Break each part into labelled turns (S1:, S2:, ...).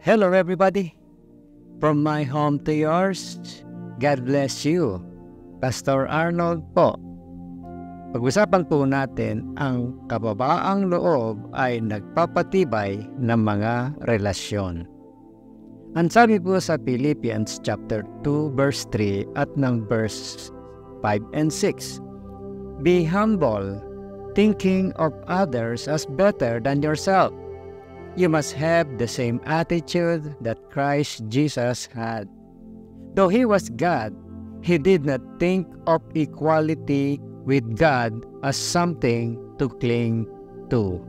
S1: Hello everybody! From my home to yours, God bless you. Pastor Arnold po. Pag-usapan po natin ang kababaang loob ay nagpapatibay ng mga relasyon. Ang sabi po sa Philippians chapter 2 verse 3 at ng verse 5 and 6, Be humble, thinking of others as better than yourself. You must have the same attitude that Christ Jesus had. Though He was God, He did not think of equality with God as something to cling to.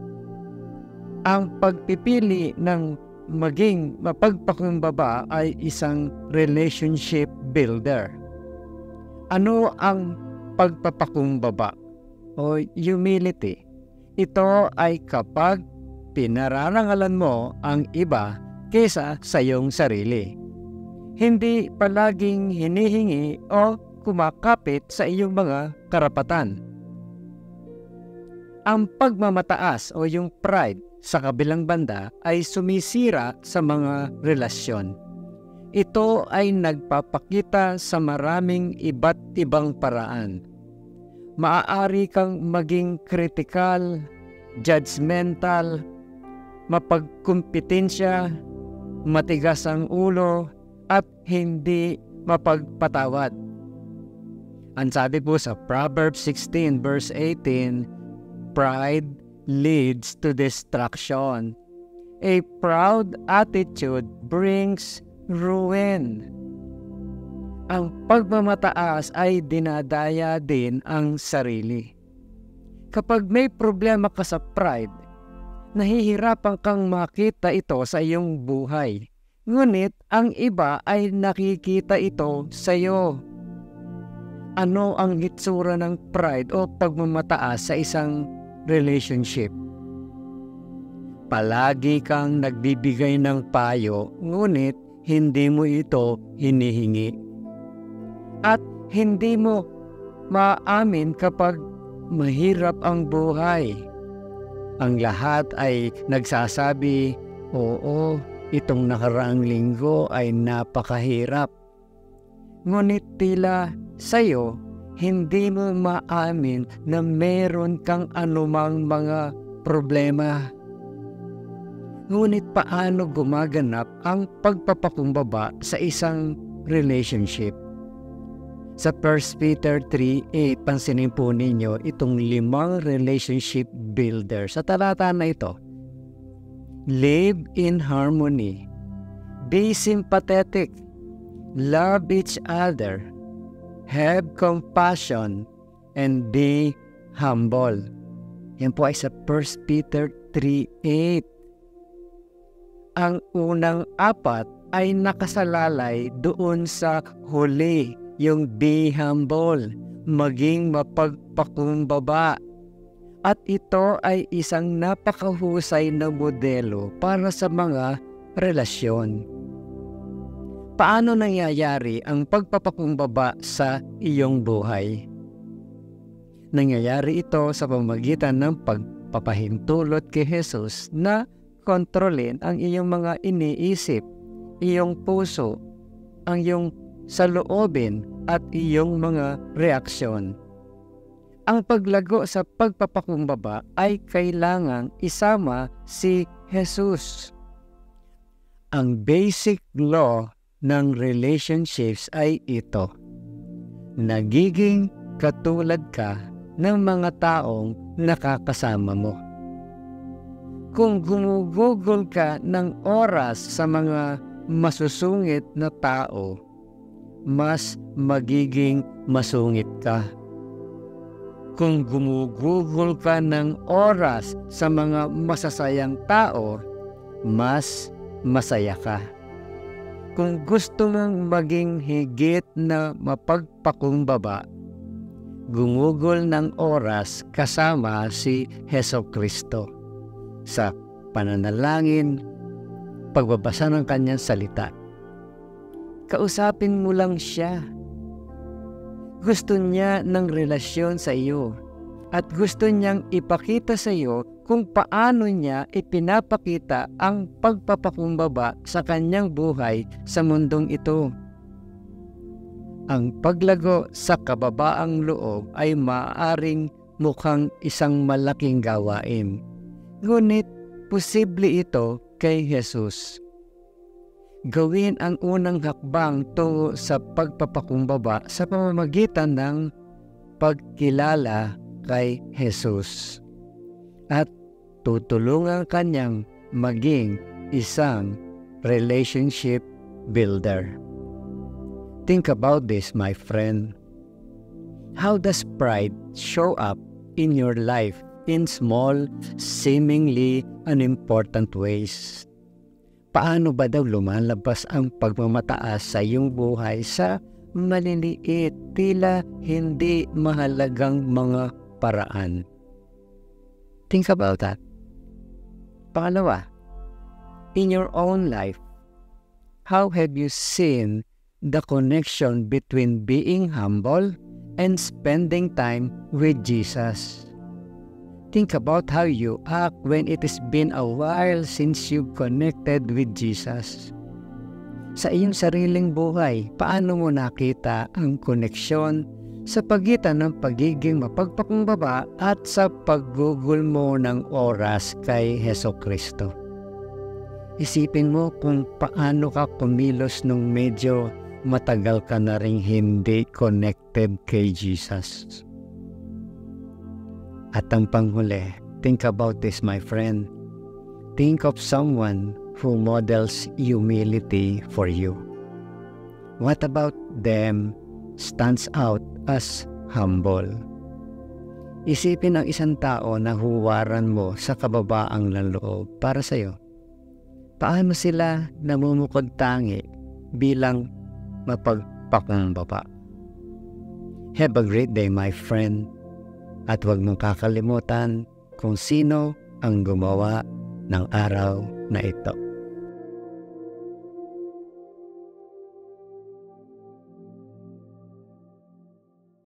S1: Ang pagpipili ng maging mapagpakumbaba ay isang relationship builder. Ano ang pagpapakumbaba o humility? Ito ay kapag pinararangalan mo ang iba kaysa sa iyong sarili. Hindi palaging hinihingi o kumakapit sa iyong mga karapatan. Ang pagmamataas o yung pride sa kabilang banda ay sumisira sa mga relasyon. Ito ay nagpapakita sa maraming iba't ibang paraan. Maaari kang maging kritikal, judgmental, mapagkumpitensya, matigas ang ulo, at hindi mapagpatawad. Ang sabi po sa Proverbs 16 verse 18, Pride leads to destruction. A proud attitude brings ruin. Ang pagmamataas ay dinadaya din ang sarili. Kapag may problema ka sa pride, nahihirapan kang makita ito sa iyong buhay. Ngunit ang iba ay nakikita ito sa iyo. Ano ang hitsura ng pride o pagmamataas sa isang relationship? Palagi kang nagbibigay ng payo, ngunit hindi mo ito hinihingi. At hindi mo maamin kapag mahirap ang buhay. Ang lahat ay nagsasabi, oo, itong nakaraang linggo ay napakahirap. Ngunit tila sa'yo, hindi mo maamin na meron kang anumang mga problema. Ngunit paano gumaganap ang pagpapakumbaba sa isang relationship? Sa 1 Peter 3:8, pansinin po ninyo itong 5 relationship builder. Sa talata na ito, live in harmony, be sympathetic, love each other, have compassion, and be humble. Yan po ay sa 1 Peter 3:8. Ang unang 4 ay nakasalalay doon sa huli, yung be humble, maging mapagpakumbaba. At ito ay isang napakahusay na modelo para sa mga relasyon. Paano nangyayari ang pagpapakumbaba sa iyong buhay? Nangyayari ito sa pamamagitan ng pagpapahintulot kay Jesus na kontrolin ang iyong mga iniisip, iyong puso, ang iyong saloobin at iyong mga reaksyon. Ang paglago sa pagpapakumbaba ay kailangang isama si Jesus. Ang basic law ng relationships ay ito. Nagiging katulad ka ng mga taong nakakasama mo. Kung gumugugol ka ng oras sa mga masusungit na tao, mas magiging masungit ka. Kung gumugugol ka ng oras sa mga masasayang tao, mas masaya ka. Kung gusto mong maging higit na mapagpakumbaba, gumugol ng oras kasama si Hesukristo sa pananalangin, pagbabasa ng kanyang salita. Kausapin mo lang siya. Gusto niya ng relasyon sa iyo at gusto niyang ipakita sa iyo kung paano niya ipinapakita ang pagpapakumbaba sa kanyang buhay sa mundong ito. Ang paglago sa kababaang loob ay maaaring mukhang isang malaking gawain. Ngunit posible ito kay Jesus. Gawin ang unang hakbang tungo sa pagpapakumbaba sa pamamagitan ng pagkilala kay Jesus at tutulungan kanyang maging isang relationship builder. Think about this, my friend. How does pride show up in your life in small, seemingly unimportant ways? Paano ba daw lumalabas ang pagmamataas sa iyong buhay sa maliliit, tila hindi mahalagang mga paraan? Think about that. Pangalawa, in your own life, how have you seen the connection between being humble and spending time with Jesus? Think about how you act when it has been a while since you've connected with Jesus. Sa iyong sariling buhay, paano mo nakita ang koneksyon sa pagitan ng pagiging mapagpakumbaba at sa paggugol mo ng oras kay Hesukristo? Isipin mo kung paano ka kumilos nung medyo matagal ka na ring hindi connected kay Jesus. At ang panghuli, think about this, my friend. Think of someone who models humility for you. What about them stands out as humble? Isipin ang isang tao na huwaran mo sa kababaang ng loob para sa iyo. Paano sila namumukod tangi bilang mapagpakumbaba? Have a great day, my friend. At huwag mong kakalimutan kung sino ang gumawa ng araw na ito.